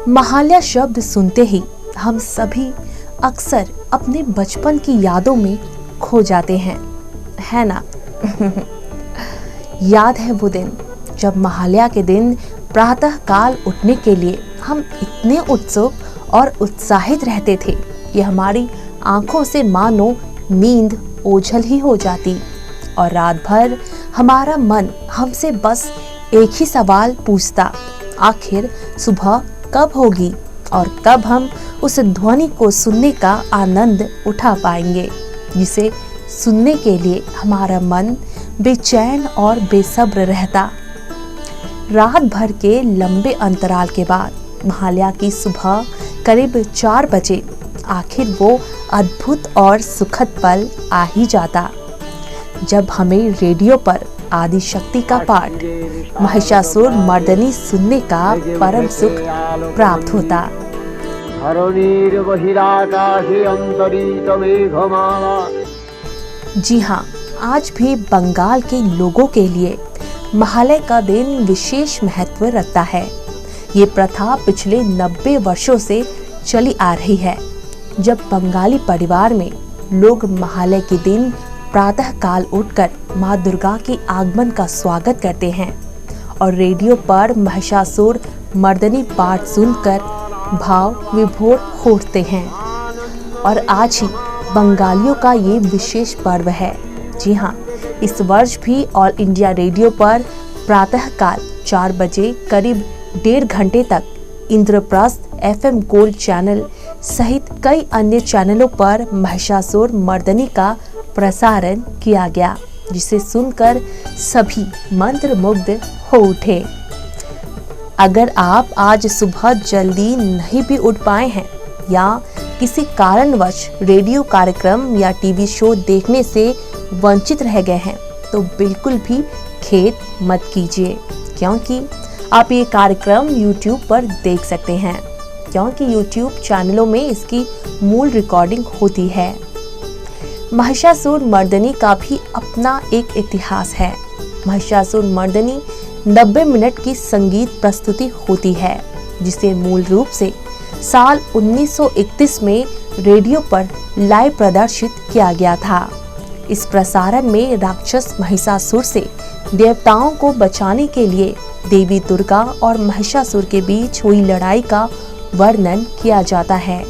महाल्या शब्द सुनते ही हम सभी अक्सर अपने बचपन की यादों में खो जाते हैं, है ना? याद है वो दिन जब महाल्या के दिन प्रातः काल उठने के लिए हम इतने उत्सुक और उत्साहित रहते थे कि हमारी आंखों से मानो नींद ओझल ही हो जाती और रात भर हमारा मन हमसे बस एक ही सवाल पूछता, आखिर सुबह कब होगी और कब हम उस ध्वनि को सुनने का आनंद उठा पाएंगे, जिसे सुनने के लिए हमारा मन बेचैन और बेसब्र रहता। रात भर के लंबे अंतराल के बाद महाल्या की सुबह करीब 4 बजे आखिर वो अद्भुत और सुखद पल आ ही जाता, जब हमें रेडियो पर आदि शक्ति का पाठ महिषासुर मर्दनी सुनने का परम सुख प्राप्त होता। जी हाँ, आज भी बंगाल के लोगों के लिए महालय का दिन विशेष महत्व रखता है। ये प्रथा पिछले 90 वर्षों से चली आ रही है, जब बंगाली परिवार में लोग महालय के दिन प्रातः काल उठकर माँ दुर्गा के आगमन का स्वागत करते हैं और रेडियो पर महिषासुर मर्दनी पाठ सुनकर भाव विभोर हो उठते हैं। और आज ही बंगालियों का ये विशेष पर्व है। जी हाँ, इस वर्ष भी ऑल इंडिया रेडियो पर प्रातः काल 4 बजे करीब 1.5 घंटे तक इंद्रप्रस्थ FM गोल्ड चैनल सहित कई अन्य चैनलों पर महिषासुर मर्दनी का प्रसारण किया गया, जिसे सुनकर सभी मंत्रमुग्ध हो उठे। अगर आप आज सुबह जल्दी नहीं भी उठ पाए हैं या किसी कारणवश रेडियो कार्यक्रम या टीवी शो देखने से वंचित रह गए हैं, तो बिल्कुल भी खेद मत कीजिए, क्योंकि आप ये कार्यक्रम YouTube पर देख सकते हैं, क्योंकि YouTube चैनलों में इसकी मूल रिकॉर्डिंग होती है। महिषासुर मर्दनी का भी अपना एक इतिहास है। महिषासुर मर्दनी 90 मिनट की संगीत प्रस्तुति होती है, जिसे मूल रूप से साल 1931 में रेडियो पर लाइव प्रदर्शित किया गया था। इस प्रसारण में राक्षस महिषासुर से देवताओं को बचाने के लिए देवी दुर्गा और महिषासुर के बीच हुई लड़ाई का वर्णन किया जाता है।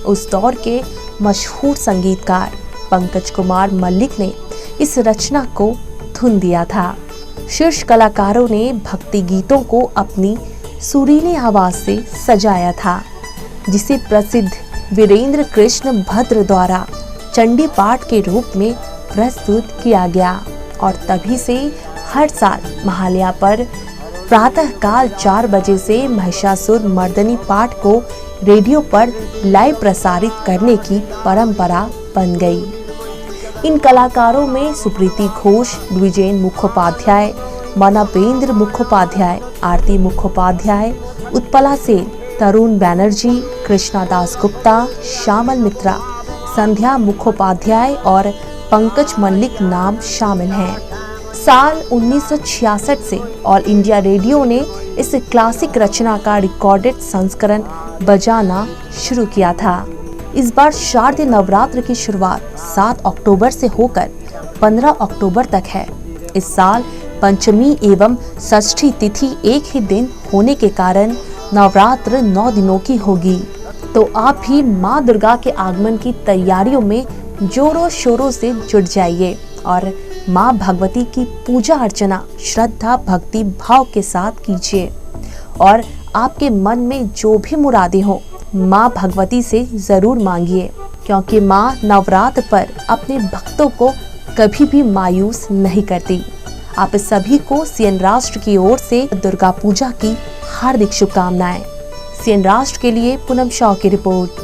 उस दौर के मशहूर संगीतकार पंकज कुमार मल्लिक ने इस रचना को धुन दिया था। शीर्ष कलाकारों ने भक्ति गीतों को अपनी सुरीली आवाज से सजाया था, जिसे प्रसिद्ध वीरेंद्र कृष्ण भद्र द्वारा चंडी पाठ के रूप में प्रस्तुत किया गया और तभी से हर साल महाल्या पर प्रातः काल 4 बजे से महिषासुर मर्दनी पाठ को रेडियो पर लाइव प्रसारित करने की परंपरा बन गई। इन कलाकारों में सुप्रीति घोष, द्विजेन मुखोपाध्याय, मनापेंद्र मुखोपाध्याय, आरती मुखोपाध्याय, उत्पला सेन, तरुण बैनर्जी, कृष्णा दास गुप्ता, श्यामल मित्रा, संध्या मुखोपाध्याय और पंकज मल्लिक नाम शामिल हैं। साल 1966 से ऑल इंडिया रेडियो ने इस क्लासिक रचना का रिकॉर्डेड संस्करण बजाना शुरू किया था। इस बार शारदीय नवरात्र की शुरुआत 7 अक्टूबर से होकर 15 अक्टूबर तक है। इस साल पंचमी एवं षष्ठी तिथि एक ही दिन होने के कारण नवरात्र 9 दिनों की होगी। तो आप भी माँ दुर्गा के आगमन की तैयारियों में जोरों शोरों से जुट जाइए और माँ भगवती की पूजा अर्चना श्रद्धा भक्ति भाव के साथ कीजिए और आपके मन में जो भी मुरादें हो माँ भगवती से जरूर मांगिए, क्योंकि माँ नवरात्र पर अपने भक्तों को कभी भी मायूस नहीं करती। आप सभी को सीएन राष्ट्र की ओर से दुर्गा पूजा की हार्दिक शुभकामनाएं। सीएन राष्ट्र के लिए पूनम शाह की रिपोर्ट।